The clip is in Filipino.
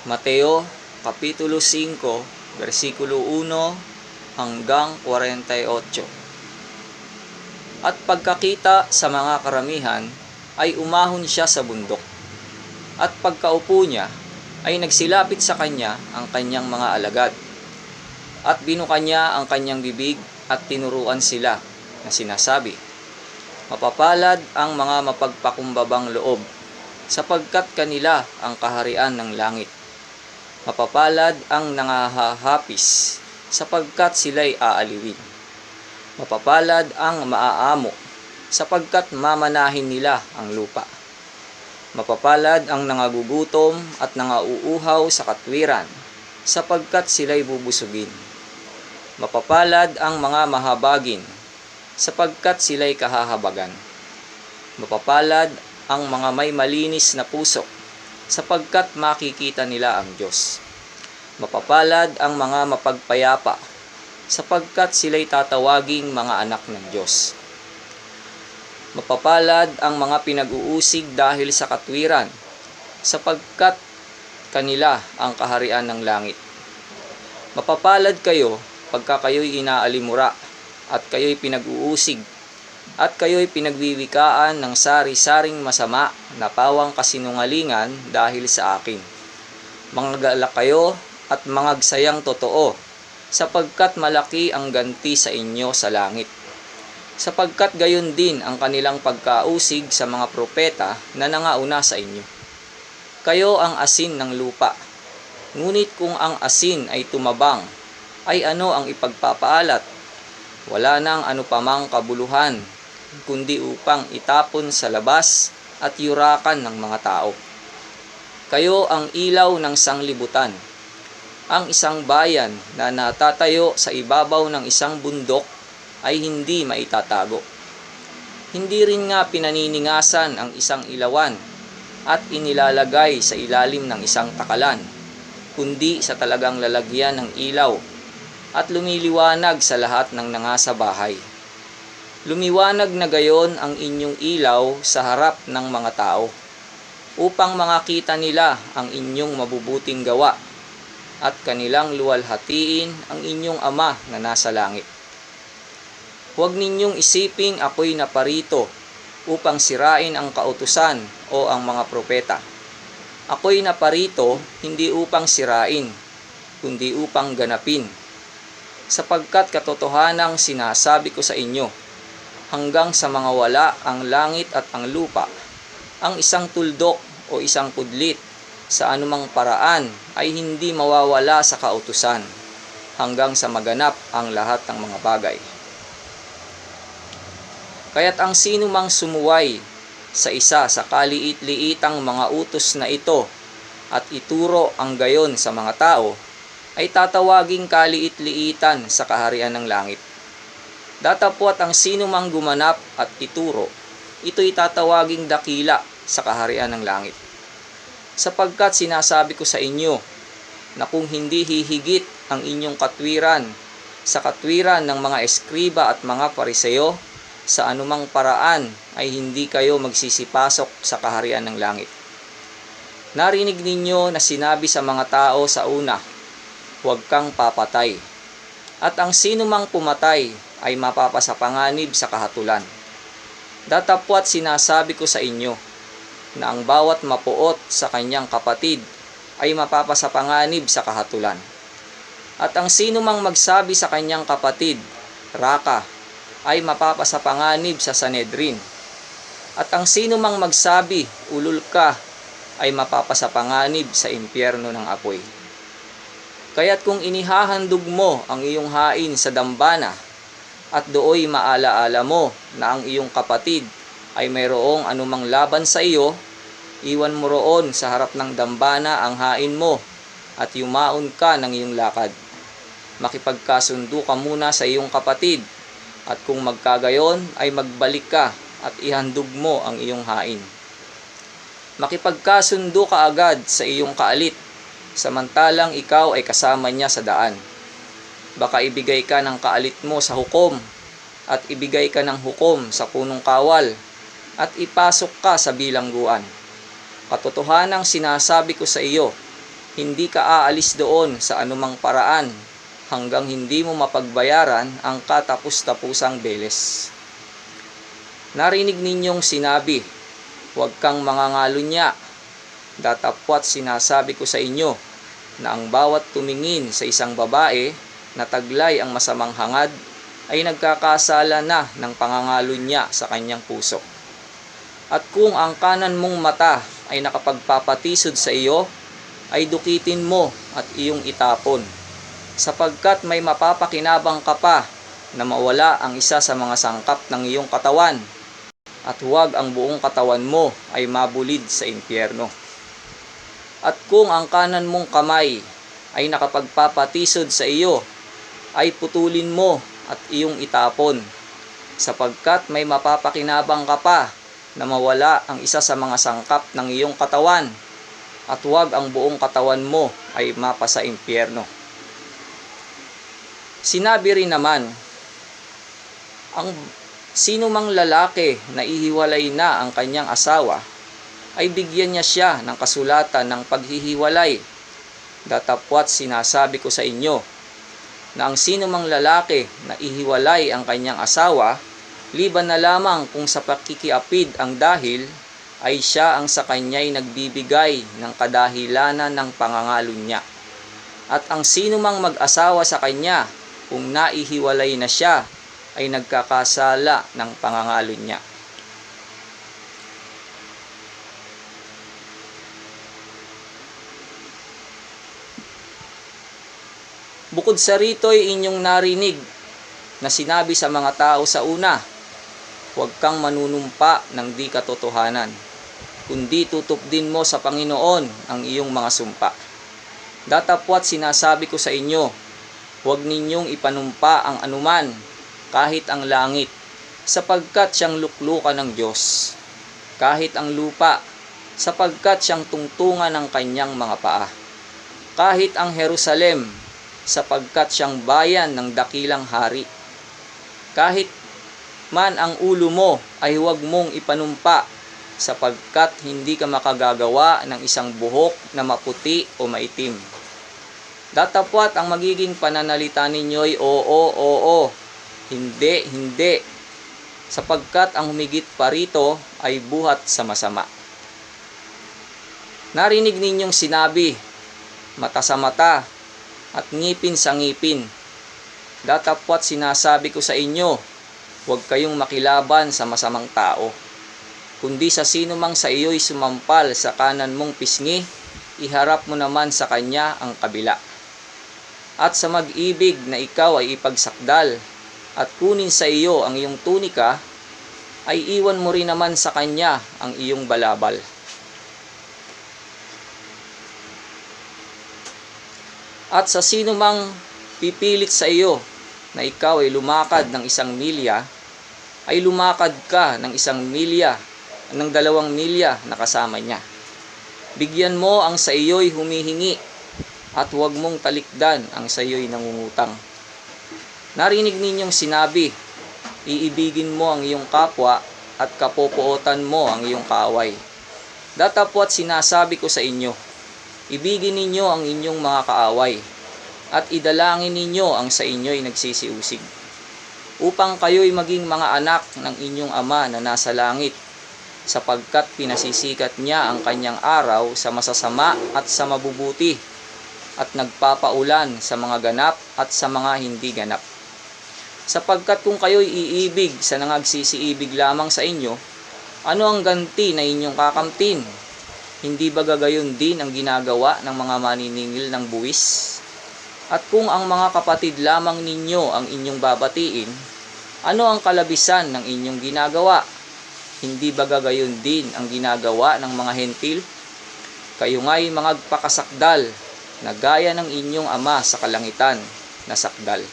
Mateo, Kapitulo 5, versikulo 1 hanggang 48. At pagkakita sa mga karamihan, ay umahon siya sa bundok. At pagkaupo niya, ay nagsilapit sa kanya ang kanyang mga alagad. At binuka niya ang kanyang bibig at tinuruan sila na sinasabi, "Mapapalad ang mga mapagpakumbabang loob, sapagkat kanila ang kaharian ng langit. Mapapalad ang nangahahapis, sapagkat sila'y aaliwin. Mapapalad ang maaamo, sapagkat mamanahin nila ang lupa. Mapapalad ang nangagugutom at nangauuhaw sa katwiran, sapagkat sila'y bubusugin. Mapapalad ang mga mahabagin, sapagkat sila'y kahahabagan. Mapapalad ang mga may malinis na puso, sapagkat makikita nila ang Diyos. Mapapalad ang mga mapagpayapa, sapagkat sila'y tatawaging mga anak ng Diyos. Mapapalad ang mga pinag-uusig dahil sa katwiran, sapagkat kanila ang kaharian ng langit. Mapapalad kayo pagka kayo'y inaalimura at kayo'y pinag-uusig at kayo'y pinagwiwikaan ng sari-saring masama na pawang kasinungalingan dahil sa akin. Mangagalak kayo at mangagsayang totoo, sapagkat malaki ang ganti sa inyo sa langit. Sapagkat gayon din ang kanilang pagkausig sa mga propeta na nangauna sa inyo. Kayo ang asin ng lupa. Ngunit kung ang asin ay tumabang, ay ano ang ipagpapaalat? Wala nang anupamang kabuluhan, kundi upang itapon sa labas at yurakan ng mga tao. Kayo ang ilaw ng sanglibutan. Ang isang bayan na natatayo sa ibabaw ng isang bundok ay hindi maitatago. Hindi rin nga pinaniningasan ang isang ilawan at inilalagay sa ilalim ng isang takalan, kundi sa talagang lalagyan ng ilaw at lumiliwanag sa lahat ng nangasa bahay. Lumiwanag na gayon ang inyong ilaw sa harap ng mga tao, upang makita nila ang inyong mabubuting gawa at kanilang luwalhatiin ang inyong Ama na nasa langit. Huwag ninyong isiping ako'y naparito upang sirain ang kautusan o ang mga propeta. Ako'y naparito hindi upang sirain, kundi upang ganapin. Sapagkat katotohanang sinasabi ko sa inyo, hanggang sa mga wala ang langit at ang lupa, ang isang tuldok o isang kudlit sa anumang paraan ay hindi mawawala sa kautusan, hanggang sa maganap ang lahat ng mga bagay. Kaya't ang sino mang sumuway sa isa sa kaliit-liitang mga utos na ito at ituro ang gayon sa mga tao, ay tatawaging kaliit-liitan sa kaharian ng langit. Datapwat ang sino mang gumanap at ituro, ito'y tatawaging dakila sa kaharian ng langit. Sapagkat sinasabi ko sa inyo, na kung hindi hihigit ang inyong katwiran sa katwiran ng mga eskriba at mga pariseo, sa anumang paraan ay hindi kayo magsisipasok sa kaharian ng langit. Narinig ninyo na sinabi sa mga tao sa una, huwag kang papatay. At ang sino mang pumatay ay mapapasapanganib sa kahatulan. Datapwat sinasabi ko sa inyo, na ang bawat mapuot sa kanyang kapatid ay mapapasapanganib sa kahatulan. At ang sino mang magsabi sa kanyang kapatid, Raka, ay mapapasapanganib sa Sanedrin. At ang sino mang magsabi, ulul ka, ay mapapasapanganib sa impyerno ng apoy. Kaya't kung inihahandog mo ang iyong hain sa dambana, at dooy maalaala mo na ang iyong kapatid ay mayroong anumang laban sa iyo, iwan mo roon sa harap ng dambana ang hain mo, at yumaon ka ng iyong lakad. Makipagkasundo ka muna sa iyong kapatid, at kung magkagayon ay magbalik ka at ihandog mo ang iyong hain. Makipagkasundo ka agad sa iyong kaalit, samantalang ikaw ay kasama niya sa daan. Baka ibigay ka ng kaalit mo sa hukom, at ibigay ka ng hukom sa punong kawal, at ipasok ka sa bilangguan. Katotohanang sinasabi ko sa iyo, hindi ka aalis doon sa anumang paraan hanggang hindi mo mapagbayaran ang katapus-tapusang beles. Narinig ninyong sinabi, huwag kang mangangalunya. Datapwat sinasabi ko sa inyo na ang bawat tumingin sa isang babae na taglay ang masamang hangad ay nagkakasala na ng pangangalunya sa kanyang puso. At kung ang kanan mong mata ay nakapagpapatisod sa iyo, ay dukitin mo at iyong itapon, sapagkat may mapapakinabang ka pa na mawala ang isa sa mga sangkap ng iyong katawan, at huwag ang buong katawan mo ay mabulid sa impyerno. At kung ang kanan mong kamay ay nakapagpapatisod sa iyo, ay putulin mo at iyong itapon, sapagkat may mapapakinabang ka pa na mawala ang isa sa mga sangkap ng iyong katawan, at huwag ang buong katawan mo ay mapasa impyerno. Sinabi rin naman, ang sino mang lalaki na ihiwalay na ang kanyang asawa, ay bigyan niya siya ng kasulatan ng paghihiwalay. Datapwat sinasabi ko sa inyo, na ang sino mang lalaki na ihiwalay ang kanyang asawa, liban na lamang kung sa pakikiapid ang dahil, ay siya ang sa kanya'y nagbibigay ng kadahilanan ng pangangalunya. At ang sino mang mag-asawa sa kanya, kung naihiwalay na siya, ay nagkakasala ng pangangalunya. Bukod sa rito'y inyong narinig na sinabi sa mga tao sa una, huwag kang manunumpa ng di katotohanan, kundi tutupdin mo sa Panginoon ang iyong mga sumpa. Datapwat sinasabi ko sa inyo, huwag ninyong ipanumpa ang anuman, kahit ang langit, sapagkat siyang luklukan ng Diyos, kahit ang lupa, sapagkat siyang tungtungan ng kanyang mga paa, kahit ang Jerusalem, sapagkat siyang bayan ng dakilang hari. Kahit man ang ulo mo ay huwag mong ipanumpa, sapagkat hindi ka makagagawa ng isang buhok na maputi o maitim. Datapwat ang magiging pananalita ninyo'y oo, oo, hindi, hindi, sapagkat ang humigit pa rito ay buhat sa masama. Narinig ninyong sinabi, mata sa mata at ngipin sa ngipin. Datapwat sinasabi ko sa inyo, huwag kayong makilaban sa masamang tao, kundi sa sino mang sa iyo'y sumampal sa kanan mong pisngi, iharap mo naman sa kanya ang kabila. At sa mag-ibig na ikaw ay ipagsakdal, at kunin sa iyo ang iyong tunika, ay iwan mo rin naman sa kanya ang iyong balabal. At sa sino mang pipilit sa iyo na ikaw ay lumakad ng 1 milya, ay lumakad ka ng 1 milya, ng 2 milya na kasama niya. Bigyan mo ang sa iyo'y humihingi, at huwag mong talikdan ang sa iyo'y nangungutang. Narinig ninyong sinabi, iibigin mo ang iyong kapwa at kapopuotan mo ang iyong kaaway. Datapwat sinasabi ko sa inyo, ibigin ninyo ang inyong mga kaaway, at idalangin ninyo ang sa inyo'y nagsisiusig, upang kayo'y maging mga anak ng inyong Ama na nasa langit, sapagkat pinasisikat niya ang kanyang araw sa masasama at sa mabubuti, at nagpapaulan sa mga ganap at sa mga hindi ganap. Sapagkat kung kayo'y iibig sa nangagsisiibig lamang sa inyo, ano ang ganti na inyong kakamtin? Hindi ba gagayon din ang ginagawa ng mga maniningil ng buwis? At kung ang mga kapatid lamang ninyo ang inyong babatiin, ano ang kalabisan ng inyong ginagawa? Hindi ba gagayon din ang ginagawa ng mga hentil? Kayo nga'y magpakasakdal na gaya ng inyong Ama sa kalangitan na sakdal.